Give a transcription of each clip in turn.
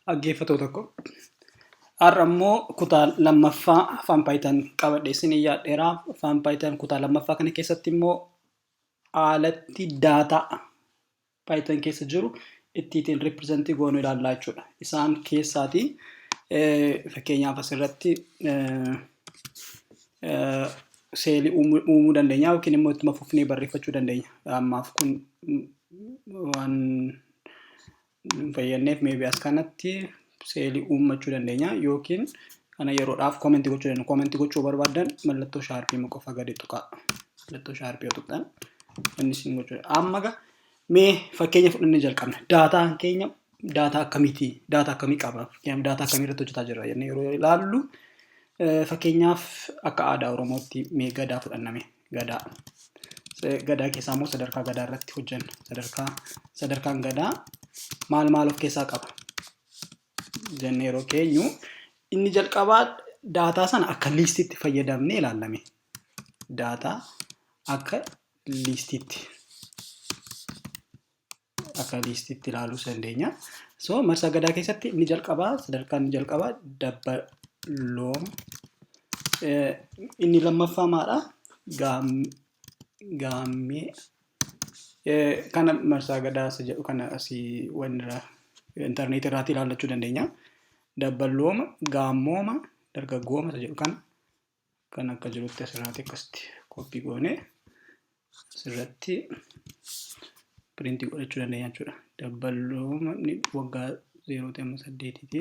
Dhaggeeffattoota tokko. Har'a immoo kutaa lammaffaa afaan Python qabadhee isinii yaaddeera. Afaan Python kutaa lammaffaa kana keessatti immoo haalatti daataa Python keessa jiru ittiin representii goonuu ilaallaa jechuudha. Isaan keessaati fakkeenyaaf asirratti seelii uumuu dandeenya yookiin immoo ittuma fufnee barreeffachuu dandeenya. Ammaaf kun waan fayyadneef maybe as kanatti seelii uumachuu dandeenya yookiin kana yeroodhaaf koomentii gochuu dandeenya. Koomentii gochuu barbaadan mallattoo shaarpii qofa gadi tuqaa. Mallattoo shaarpii tuqxan innis ni gochuu. Amma mee fakkeenya fudhannee jalqabna. Daataan keenya daataa akkamiiti? Daataa akkamii qaba? Daataa akkamii irratti hojjetaa jirra jennee yeroo ilaallu fakkeenyaaf akka aadaa Oromootti mee gadaa fudhanname. Gadaa keessaa immoo sadarkaa gadaa irratti hojjenna. Sadarkaan gadaa maal of keessaa qaba? Jennee yeroo keenyu inni jalqabaa daataa sana akka liistiitti fayyadamnee ilaallame. Daataa akka liistiitti ilaaluu dandeenya. So marsaa gadaa keessatti inni jalqabaa sadarkaan inni jalqabaa dabbalooma. Inni lammaffaa maadha? Gaammee. Kana marsaa gadaa jedhu kana asii wanirraa interneetii irraati ilaallachuu dandeenya. Dabbalooma, gaammooma, dargaggooma jedhu kan akka jirutti asirraati akkasitti koppii goonee asirratti piriintii godhachuu dandeenya jechuudha. Dabbalooma waggaa 0.8ti.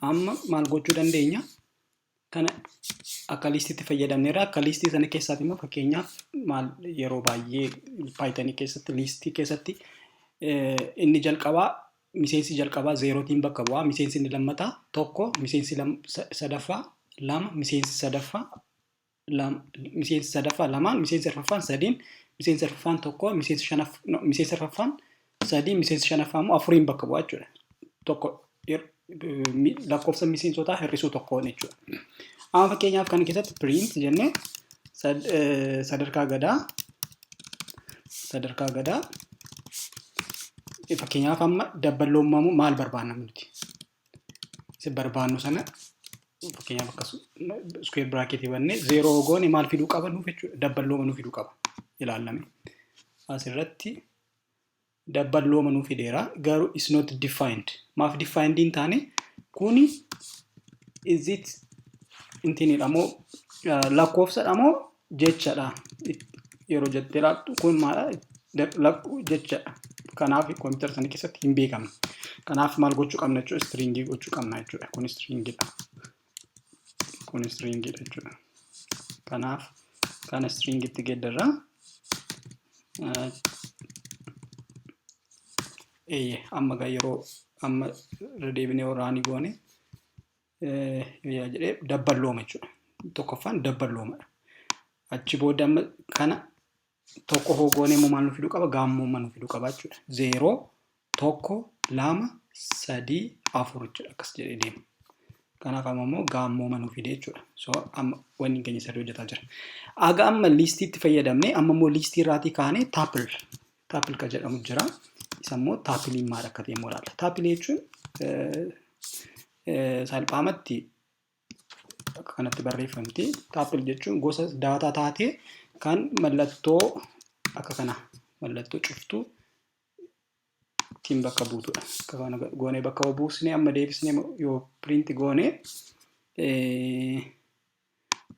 Amma maal gochuu dandeenya? Kana akka liistiitti fayyadamneerra. Akka liistii sana keessaati immoo fakkeenyaaf maal yeroo baay'ee Python keessatti liistii keessatti inni jalqabaa miseensi jalqabaa 0tiin bakka bu'aa. Miseensi inni lammataa 1, miseensi sadaffaa 2, miseensi sadaffaa 2, miseensi arfaffaan 3, miseensi arfaffaan 1, miseensi arfaffaan 3, miseensi shanaffaa immoo 4 bakka bu'aa jechuudha. Tokko lakkoofsa miseensotaa hir'isuu tokkoon jechuudha. Amma fakkeenyaaf kan keessatti print jennee sadarkaa gadaa fakkeenyaaf amma dabballoomamuu maal barbaanna nuti? Isa barbaannu sana fakkeenyaaf akkasuma square bracket bannee 0 goone maal fiduu qaba nuuf jechuudha. Dabballooma nuuf fiduu qaba ilaalame. Asirratti dabballooma nuuf fideera garuu is not defined. Maaf defined hin taane kuni is it intinidha moo lakkoofsadha moo jechadha yeroo jettee laattu kun maadha jechadha. Kanaaf kompiitara sana keessatti hin beekamne. Kanaaf maal gochuu qabna jechuudha? Stringii gochuu qabna jechuudha. Kun stringidha jechuudha. Kanaaf kana stringitti geeddarra amma yeroo amma deebinee waraanii goone jedhee dabballooma jechuudha. Tokkoffaan dabballooma. Achi booda amma kana tokko hoo goone immoo maal nu fiduu qaba? Gaammooma nu fiduu qaba jechuudha. 0, 1, 2, 3, 4 jechuudha. Akkas jedhee deema. Kanaaf amma immoo gaammooma nu fidee jechuudha. So amma wanni keenya sirrii hojjetaa jira. Aga amma liistiitti fayyadamnee amma immoo liistii irraatii kaanee taapil kan jedhamu jira. Isa immoo taapiliin maal akka ta'e immoo ilaalla. Taapilii jechuun salphaamatti akka kanatti barreeffamti. Taapil jechuun gosa daataa taatee kan mallattoo akka kana mallattoo cuftuu ittiin bakka buutudha. Akka kana goonee bakka buusnee amma deebisnee yoo piriinti goonee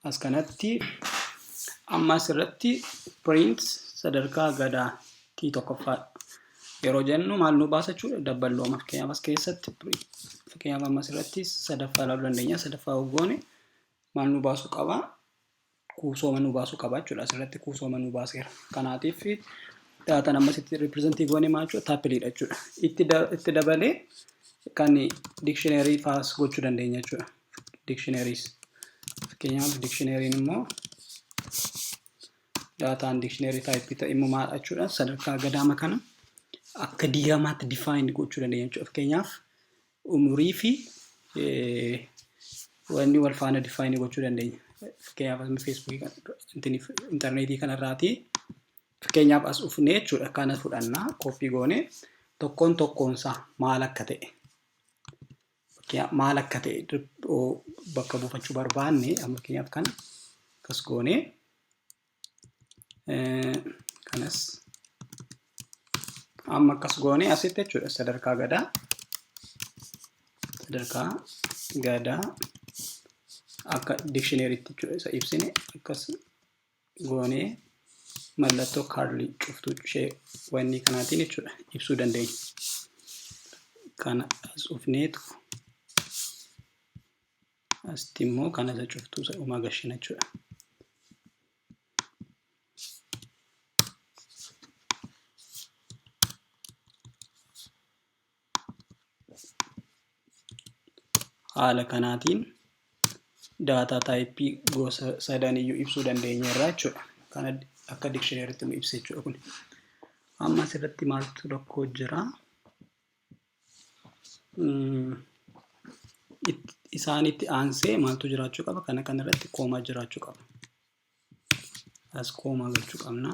as kanatti amma asirratti piriint sadarkaa gadaa T tokkoffaa yeroo jennu maal nu baasa jechuudha? Dabballooma. Fakkeenyaaf as keessatti fakkeenyaaf amma asirratti sadaffaa ilaaluu dandeenya. Sadaffaa goone maal nu baasuu qaba? Kuusooma nu baasuu qaba jechuudha. Asirratti kuusooma nu baaseera. Kanaatiif daataan ammasitti representii goone maal jechuudha? Taapiliidha jechuudha. Itti dabalee kan dictionary faas gochuu dandeenya jechuudha. Dictionaries fakkeenyaaf dictionary'n immoo daataan dictionary type ta'e immoo maal jechuudha sadarkaa gadaama kana akka diigramaatti define gochuu dandeenya jechuudha. Fakkeenyaaf umurii fi wanni wal faana define gochuu dandeenya. Fakkeenyaaf Facebook internetii kanarraati fakkeenyaaf as ufnee jechuudha kana fudhannaa copy goone tokkoon isaa maal akka ta'e maal akka ta'e bakka buufachuu barbaanne amma fakkeenyaaf kana kas goone kanas amma kas goone asitti jechuudha sadarkaa gadaa akka dictionarytti jechuudha isa ibsine akkas goone mallattoo curly cuftuu ishee wanni kanaatiin jechuudha ibsuu dandeenya. Kana as ufneetu asitti immoo kana isa cuftuu isa uumaa gashina jechuudha. Haala kanaatiin data type gosa sadan iyyuu ibsuu dandeenya irraa jechuudha. Kana akka dictionarytti nu ibsa jechuudha kun. Amma asirratti maaltu rakkoo jira? Isaanitti aansee maaltu jiraachuu qaba? Kana kanarratti koomaa jiraachuu qaba. As koomaa gochuu qabna.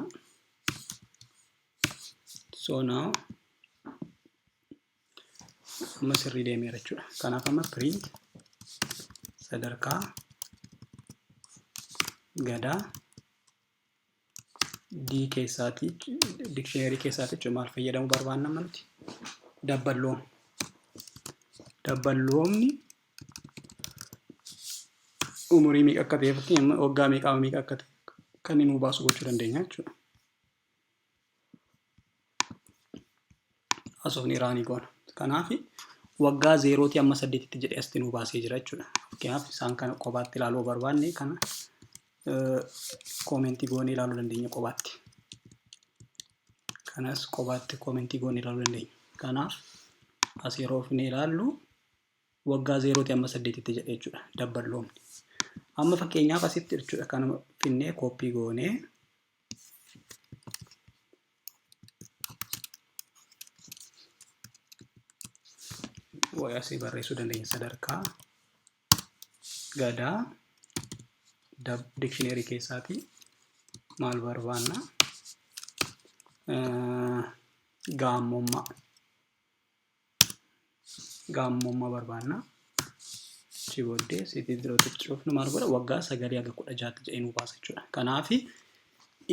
So now amma sirrii deemeera jechuudha. Kanaaf amma print sadarkaa gadaa D keessaati dictionary keessaati jechuudha. Maal fayyadamuu barbaanna nuti? Dabballoomni umurii meeqa akka ta'e fakkii waggaa meeqa akka ta'e kan inni baasu gochuu dandeenya jechuudha. Asofni raanii goona. Kanaaf waggaa 0 amma 8tti jedhee asitti nu baasee jira jechuudha. Fakkeenyaaf isaan kana qobaatti ilaaluu barbaanne kana commentii goonee ilaaluu dandeenya qobaatti. Kanas qobaatti commentii goonee ilaaluu dandeenya. Kanaaf as yeroo ofne ilaallu waggaa 0 amma 8tti jedhee jechuudha dabballoomni. Amma fakkeenyaaf asitti jechuudha kana finnee copy goonee asii barreessuu dandeenya sadarkaa gadaa dictionary keessaati maal barbaanna gaammummaa barbaanna chi booddee sitii dirootti cufnu maal godha waggaa 9 hanga 16 jedhee nu baasa jechuudha. Kanaaf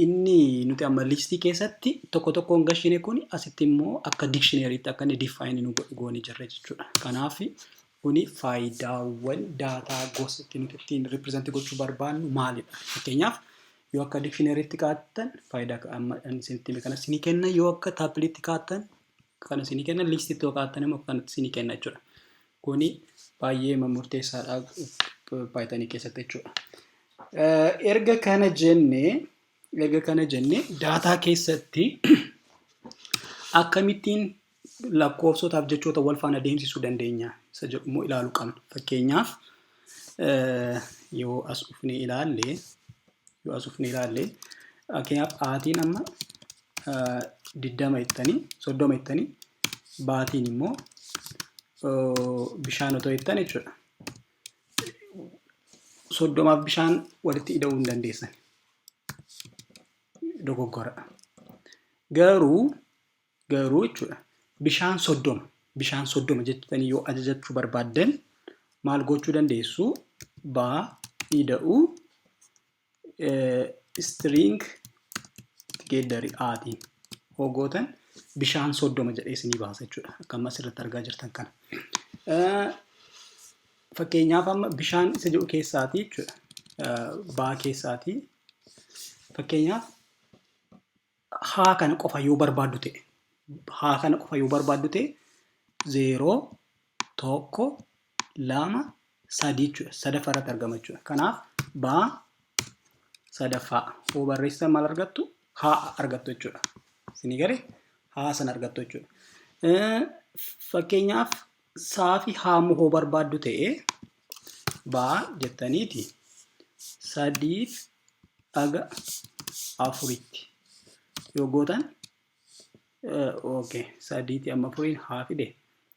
inni nuti amma listii keessatti tokkoon gashine kun asitti immoo akka dictionarytti akka inni define nu goone jirra jechuudha. Kanaaf kuni faayidaawwan daataa gosotti nuti ittiin represent gochuu barbaannu maalidha? Fakkeenyaaf yoo akka dictionarytti kaa'attan faayidaa amma isinitti kana sinii kenna, yoo akka taappiliitti kaa'attan kana sinii kenna, listiitti yoo kaa'attan immoo kanatti sinii kenna jechuudha. Kuni baay'ee murteessaadha Python keessatti jechuudha. Erga kana jennee daataa keessatti akkamittiin lakkoofsotaaf jechoota wal faana deemsisuu dandeenya isa jedhu immoo ilaaluu qabna. Fakkeenyaaf yoo as ufnee ilaalle fakkeenyaaf aatiin amma 20 jettanii baatiin immoo bishaan otoo jettan jechuudha. 30 bishaan walitti hidhuu hin dandeessan. Dogoggora. Garuu jechuudha bishaan 30 jettanii yoo ajajachuu barbaaddan maal gochuu dandeessu? Ida'uu string together aatiin hogootan bishaan 30 jedhee isinii baasa jechuudha. Akkuma asirratti argaa jirtan kana. Fakkeenyaaf amma bishaan isa jedhu keessaati jechuudha. Baa keessaati. Fakkeenyaaf haa kana qofa yoo barbaaddu ta'e 0 1 2 3 jechuudha. Sadaffaarratti argama jechuudha. Kanaaf baa sadaffaa yoo barreessitan maal argattu? Haa argattu jechuudha. Isinii garee haa sana argattu jechuudha. Fakkeenyaaf Saafi haamu hoo barbaaddu ta'ee baa jettaniiti 3 aga 4tti yoo gootan okay 3 amma 4 haa fide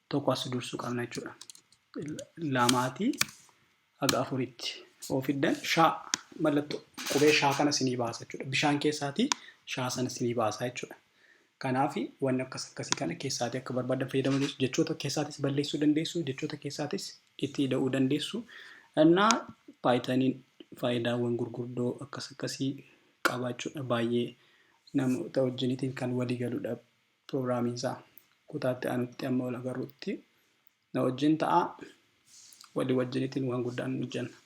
tokko as dursuu qabna jechuudha. 2 aga 4tti oo fiddan shaa mallattoo qubee shaa kana isinii baasa jechuudha. Bishaan keessaatii shaa sana isinii baasa jechuudha. Kanaaf wanni akkasii kana keessaatii akka barbaadan fayyadamu jechoota keessaatis balleessuu dandeessu, jechoota keessaatis itti hidhuu dandeessu. Innaa Paayitaniin faayidaawwan gurguddoo akkasii qabaachuudha baay'ee namoota wajjinitiin kan walii galuudha piroograamiin isaa. Kutaatti aanutti amma wal agarruutti na wajjin ta'a walii wajjinitiin waan guddaan hojjenna.